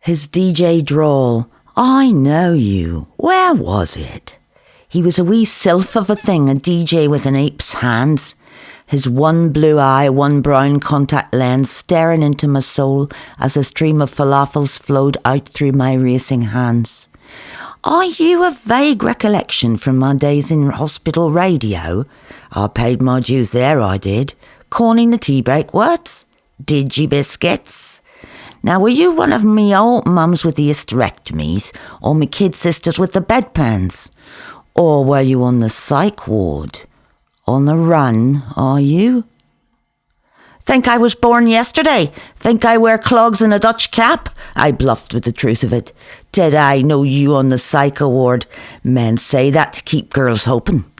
His DJ drawl. I know you. Where was it? He was a wee sylph of a thing, a DJ with an ape's hands. His one blue eye, one brown contact lens staring into my soul as a stream of falafels flowed out through my racing hands. Are you a vague recollection from my days in hospital radio? I paid my dues there, I did. Corning the tea break words? Digi biscuits? Now, were you one of me old mums with the hysterectomies, or me kid sisters with the bedpans? Or were you on the psych ward? On the run, are you? Think I was born yesterday? Think I wear clogs and a Dutch cap? I bluffed with the truth of it. Did I know you on the psycho ward? Men say that to keep girls hoping.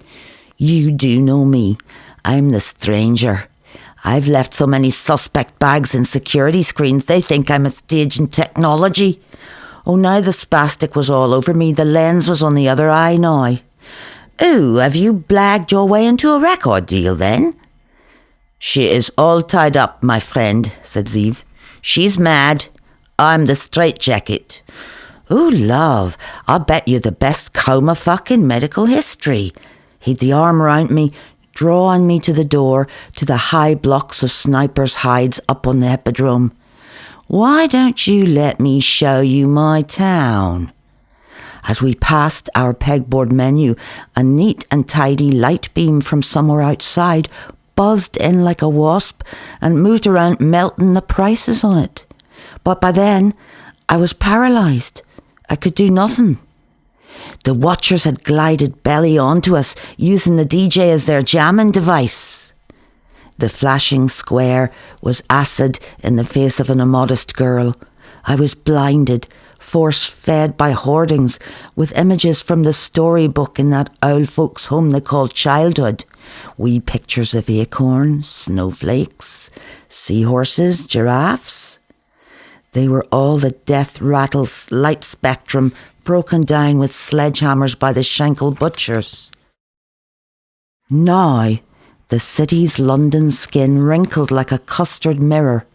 You do know me. I'm the stranger. I've left so many suspect bags in security screens, they think I'm a stage in technology. Oh, now the spastic was all over me. The lens was on the other eye now. Ooh, have you blagged your way into a record deal then? She is all tied up, my friend, said Zeev. She's mad. I'm the straitjacket. Ooh, love, I bet you're the best coma fuck in medical history. He'd the arm round me, drawing me to the door, to the high blocks of snipers' hides up on the hippodrome. Why don't you let me show you my town? As we passed our pegboard menu, a neat and tidy light beam from somewhere outside buzzed in like a wasp and moved around melting the prices on it. But by then, I was paralysed. I could do nothing. The watchers had glided belly onto us, using the DJ as their jamming device. The flashing square was acid in the face of an immodest girl. I was blinded, force-fed by hoardings, with images from the storybook in that old folks' home they called childhood. Wee pictures of acorns, snowflakes, seahorses, giraffes. They were all the death-rattle light spectrum broken down with sledgehammers by the Schenkel butchers. Now, the city's London skin wrinkled like a custard mirror.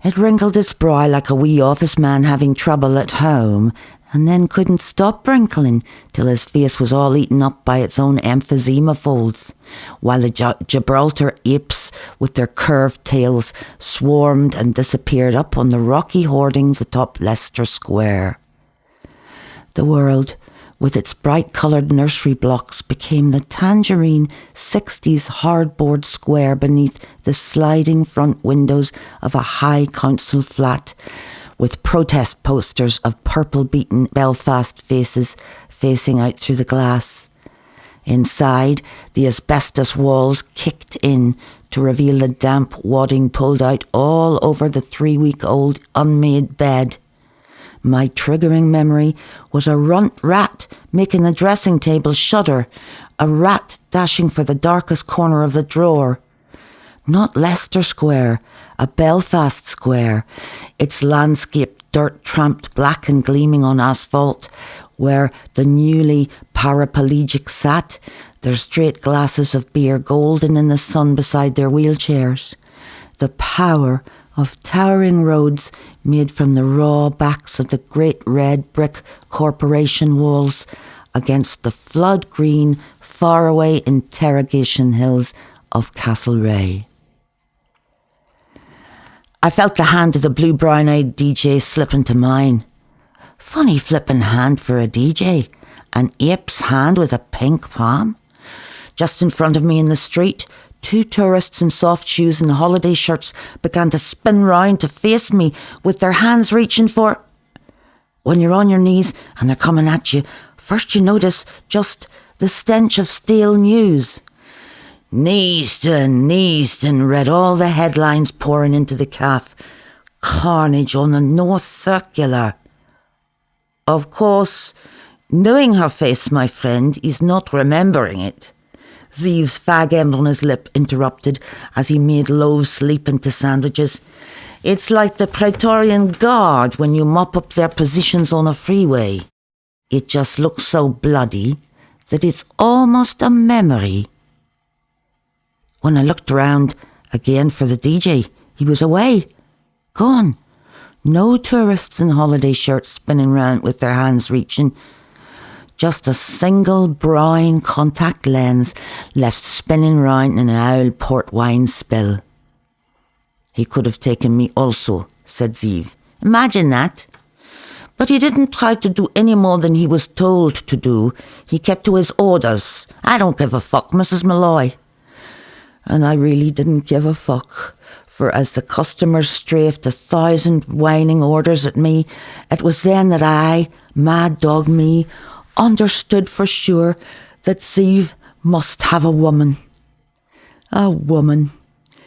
It wrinkled its brow like a wee office man having trouble at home, and then couldn't stop wrinkling till his face was all eaten up by its own emphysema folds, while the Gibraltar apes with their curved tails swarmed and disappeared up on the rocky hoardings atop Leicester Square. The world, with its bright-coloured nursery blocks, became the tangerine 60s hardboard square beneath the sliding front windows of a high council flat, with protest posters of purple-beaten Belfast faces facing out through the glass. Inside, the asbestos walls kicked in to reveal the damp wadding pulled out all over the 3-week-old unmade bed. My triggering memory was a runt rat making the dressing table shudder, a rat dashing for the darkest corner of the drawer. Not Leicester Square, a Belfast Square, its landscape dirt-tramped black and gleaming on asphalt, where the newly paraplegic sat, their straight glasses of beer golden in the sun beside their wheelchairs. The power of towering roads made from the raw backs of the great red brick corporation walls against the flood-green, faraway interrogation hills of Castlereagh. I felt the hand of the blue-brown-eyed DJ slip into mine. Funny flippin' hand for a DJ. An ape's hand with a pink palm. Just in front of me in the street, 2 tourists in soft shoes and holiday shirts began to spin round to face me with their hands reaching for... When you're on your knees and they're coming at you, first you notice just the stench of stale news. Neaston read all the headlines pouring into the caff. Carnage on the North Circular. Of course, knowing her face, my friend, is not remembering it. Zeev's fag end on his lip interrupted as he made loaves sleep into sandwiches. It's like the Praetorian Guard when you mop up their positions on a freeway. It just looks so bloody that it's almost a memory. When I looked around again for the DJ, he was away, gone. No tourists in holiday shirts spinning round with their hands reaching. Just a single brown contact lens left spinning round in an old port wine spill. "He could have taken me also," said Vive. "Imagine that. But he didn't try to do any more than he was told to do. He kept to his orders. I don't give a fuck, Mrs. Malloy." And I really didn't give a fuck, for as the customers strafed 1,000 whining orders at me, it was then that I, mad dog me, understood for sure that Ziv must have a woman. A woman.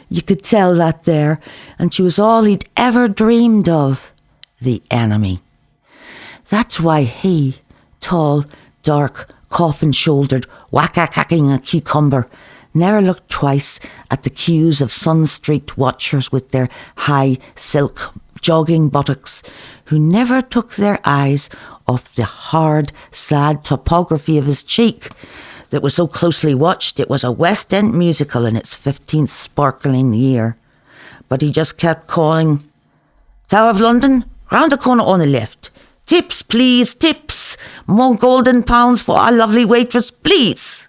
You could tell that there, and she was all he'd ever dreamed of. The enemy. That's why he, tall, dark, coffin-shouldered, whack-a-cacking a cucumber, never looked twice at the queues of sun-streaked watchers with their high silk jogging buttocks, who never took their eyes off the hard, sad topography of his cheek that was so closely watched it was a West End musical in its 15th sparkling year. But he just kept calling, "Tower of London, round the corner on the left. Tips, please, tips. More golden pounds for our lovely waitress, please."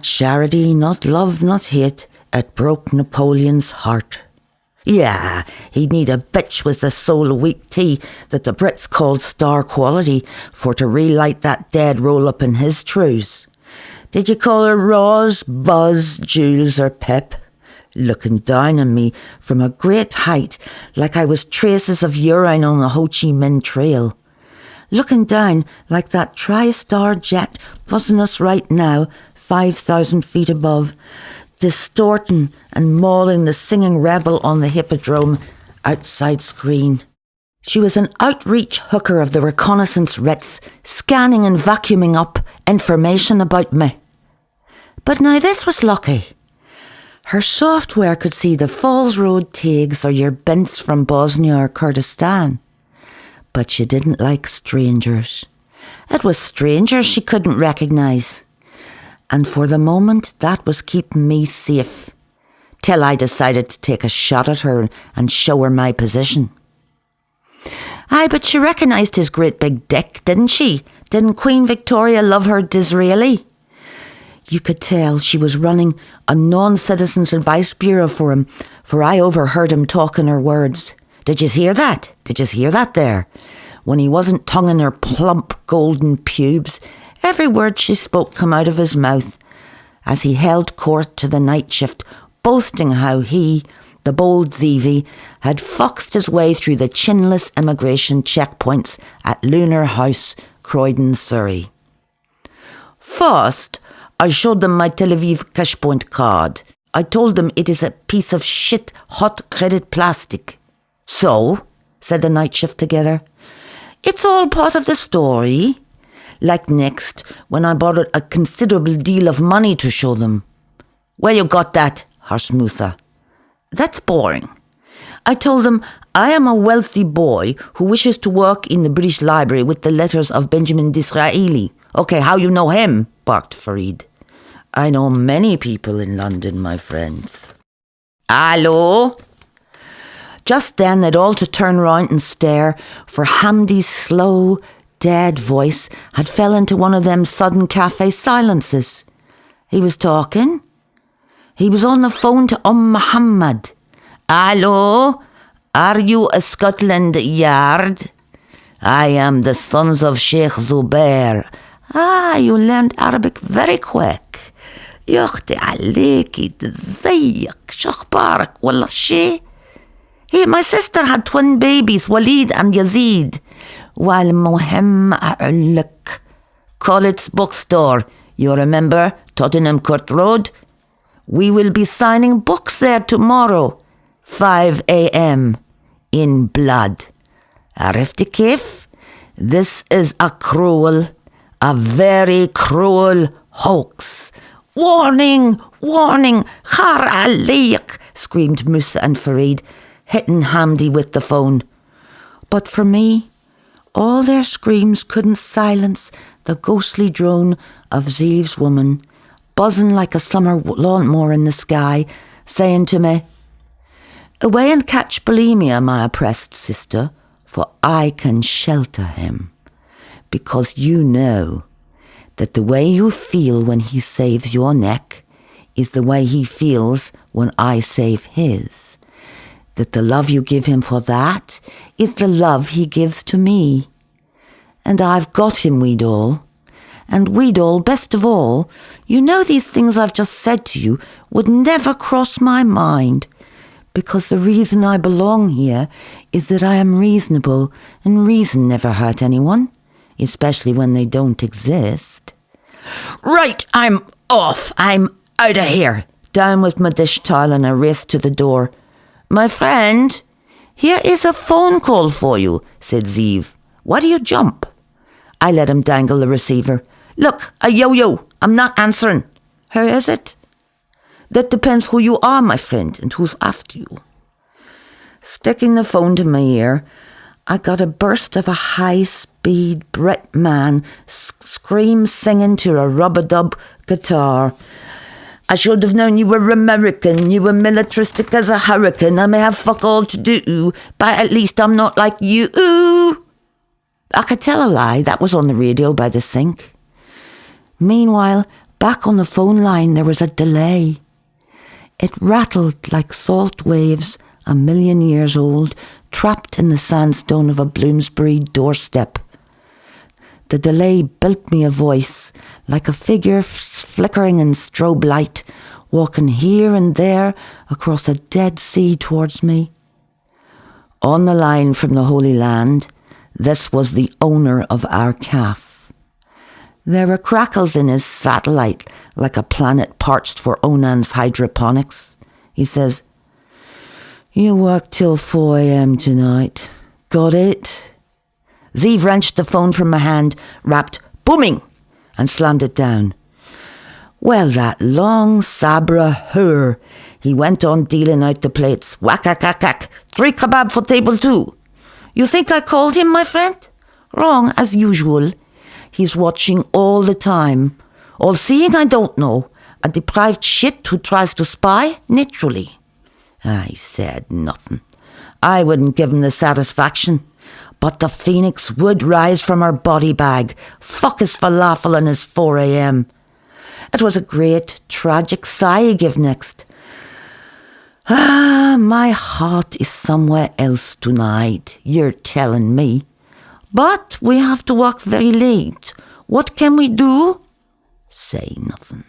Charity, not love, not hate, it broke Napoleon's heart. Yeah, he'd need a bitch with the soul of wheat tea that the Brits called star quality for to relight that dead roll-up in his trews. Did you call her Roz, Buzz, Jules or Pip? Looking down on me from a great height like I was traces of urine on the Ho Chi Minh Trail. Looking down like that tri-star jet buzzing us right now 5,000 feet above, distorting and mauling the singing rebel on the hippodrome outside screen. She was an outreach hooker of the reconnaissance Ritz, scanning and vacuuming up information about me. But now this was lucky. Her software could see the Falls Road tags or your bints from Bosnia or Kurdistan. But she didn't like strangers. It was strangers she couldn't recognise. And for the moment, that was keeping me safe, till I decided to take a shot at her and show her my position. Aye, but she recognised his great big dick, didn't she? Didn't Queen Victoria love her Disraeli? You could tell she was running a non-citizens advice bureau for him, for I overheard him talking her words. Did you hear that? Did you hear that there? When he wasn't tonguing her plump golden pubes, every word she spoke come out of his mouth as he held court to the night shift, boasting how he, the bold Zeevy, had foxed his way through the chinless immigration checkpoints at Lunar House, Croydon, Surrey. First, I showed them my Tel Aviv Cashpoint card. I told them it is a piece of shit hot credit plastic. So, said the night shift together, it's all part of the story. Like next, when I borrowed a considerable deal of money to show them. Where you got that, harsh Musa? That's boring. I told them I am a wealthy boy who wishes to work in the British Library with the letters of Benjamin Disraeli. Okay, how you know him? Barked Farid. I know many people in London, my friends. Hello? Just then they'd all to turn round and stare, for Hamdi's slow, dead voice had fell into one of them sudden cafe silences. He was talking. He was on the phone to Muhammad. Hello? Are you a Scotland Yard? I am the sons of Sheikh Zubair. You learned Arabic very quick. يختي عليكي تزيك شخبارك والله شي. Hey, my sister had twin babies, Walid and Yazid. والمهم أقولك, Collett's bookstore, you remember, Tottenham Court Road? We will be signing books there tomorrow, 5 a.m. in blood. عرفتي كيف? This is a very cruel hoax. Warning! Warning! Khar عليك! Screamed Musa and Farid, hitting Hamdi with the phone. But for me, all their screams couldn't silence the ghostly drone of Zeev's woman, buzzing like a summer lawnmower in the sky, saying to me, Away and catch bulimia, my oppressed sister, for I can shelter him, because you know that the way you feel when he saves your neck is the way he feels when I save his, that the love you give him for that is the love he gives to me. And I've got him, Weedall. And Weedall, best of all, you know these things I've just said to you would never cross my mind, because the reason I belong here is that I am reasonable, and reason never hurt anyone, especially when they don't exist. Right, I'm off. I'm out of here. Down with my dish towel and a race to the door. My friend, here is a phone call for you, said Zeev. Why do you jump? I let him dangle the receiver. Look, a yo-yo. I'm not answering. Who is it? That depends who you are, my friend, and who's after you. Sticking the phone to my ear, I got a burst of a high-speed Brit man scream singing to a rub-a-dub guitar. I should have known you were American. You were militaristic as a hurricane. I may have fuck all to do, but at least I'm not like you. I could tell a lie. That was on the radio by the sink. Meanwhile, back on the phone line, there was a delay. It rattled like salt waves, 1,000,000 years old, trapped in the sandstone of a Bloomsbury doorstep. The delay built me a voice, like a figure flickering in strobe light, walking here and there across a dead sea towards me. On the line from the Holy Land, this was the owner of our caff. There were crackles in his satellite, like a planet parched for Onan's hydroponics. He says, "You work till 4 a.m. tonight. Got it?" Zeev wrenched the phone from my hand, rapped "booming," and slammed it down. Well, that long Sabra hur. He went on dealing out the plates. Whack-a-cack-cack. 3 kebab for table 2. You think I called him, my friend? Wrong, as usual. He's watching all the time. All-seeing, I don't know. A deprived shit who tries to spy? Naturally. I said nothing. I wouldn't give him the satisfaction. But the phoenix would rise from her body bag. Fuck his falafel and his 4 a.m. It was a great, tragic sigh he gave next. My heart is somewhere else tonight, you're telling me. But we have to work very late. What can we do? Say nothing.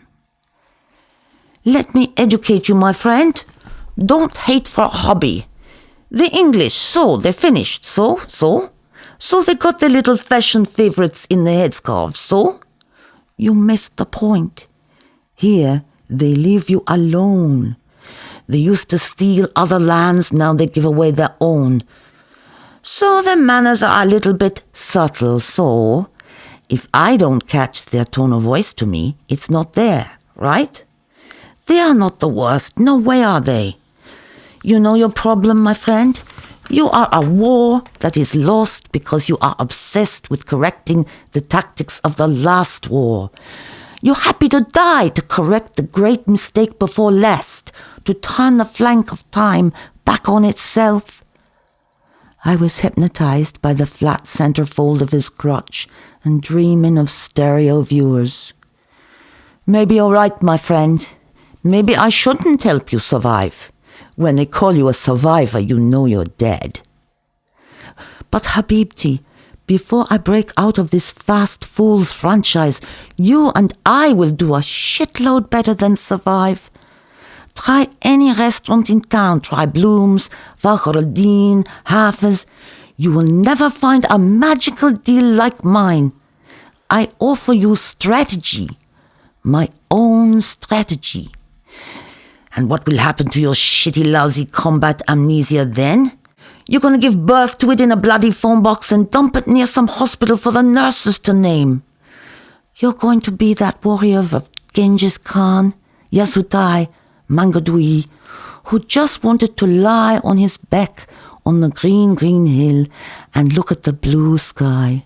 Let me educate you, my friend. Don't hate for a hobby. The English, so they're finished, so they got their little fashion favourites in the headscarves, so? You missed the point. Here, they leave you alone. They used to steal other lands, now they give away their own. So their manners are a little bit subtle, so if I don't catch their tone of voice to me, it's not there, right? They are not the worst, no way are they. You know your problem, my friend? You are a war that is lost because you are obsessed with correcting the tactics of the last war. You're happy to die to correct the great mistake before last, to turn the flank of time back on itself. I was hypnotized by the flat centerfold of his crotch and dreaming of stereo viewers. Maybe you're right, my friend. Maybe I shouldn't help you survive. When they call you a survivor, you know you're dead. But Habibti, before I break out of this Fast Fools franchise, you and I will do a shitload better than survive. Try any restaurant in town. Try Bloom's, Vachardine, Hafez. You will never find a magical deal like mine. I offer you strategy. My own strategy. And what will happen to your shitty, lousy combat amnesia then? You're going to give birth to it in a bloody phone box and dump it near some hospital for the nurses to name. You're going to be that warrior of Genghis Khan, Yasutai, Mangadui, who just wanted to lie on his back on the green, green hill and look at the blue sky.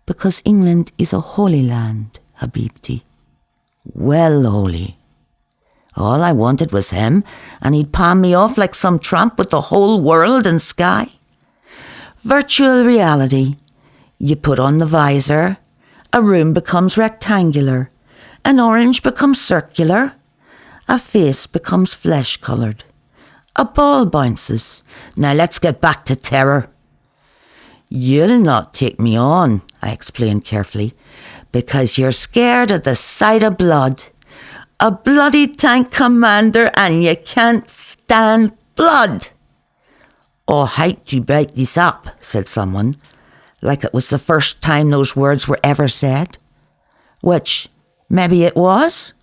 Because England is a holy land, Habibti. Well holy. All I wanted was him, and he'd palm me off like some tramp with the whole world and sky. Virtual reality. You put on the visor, a room becomes rectangular, an orange becomes circular, a face becomes flesh-coloured, a ball bounces. Now let's get back to terror. You'll not take me on, I explained carefully, because you're scared of the sight of blood. A bloody tank commander and you can't stand blood. Oh, how'd you break this up, said someone, like it was the first time those words were ever said. Which, maybe it was.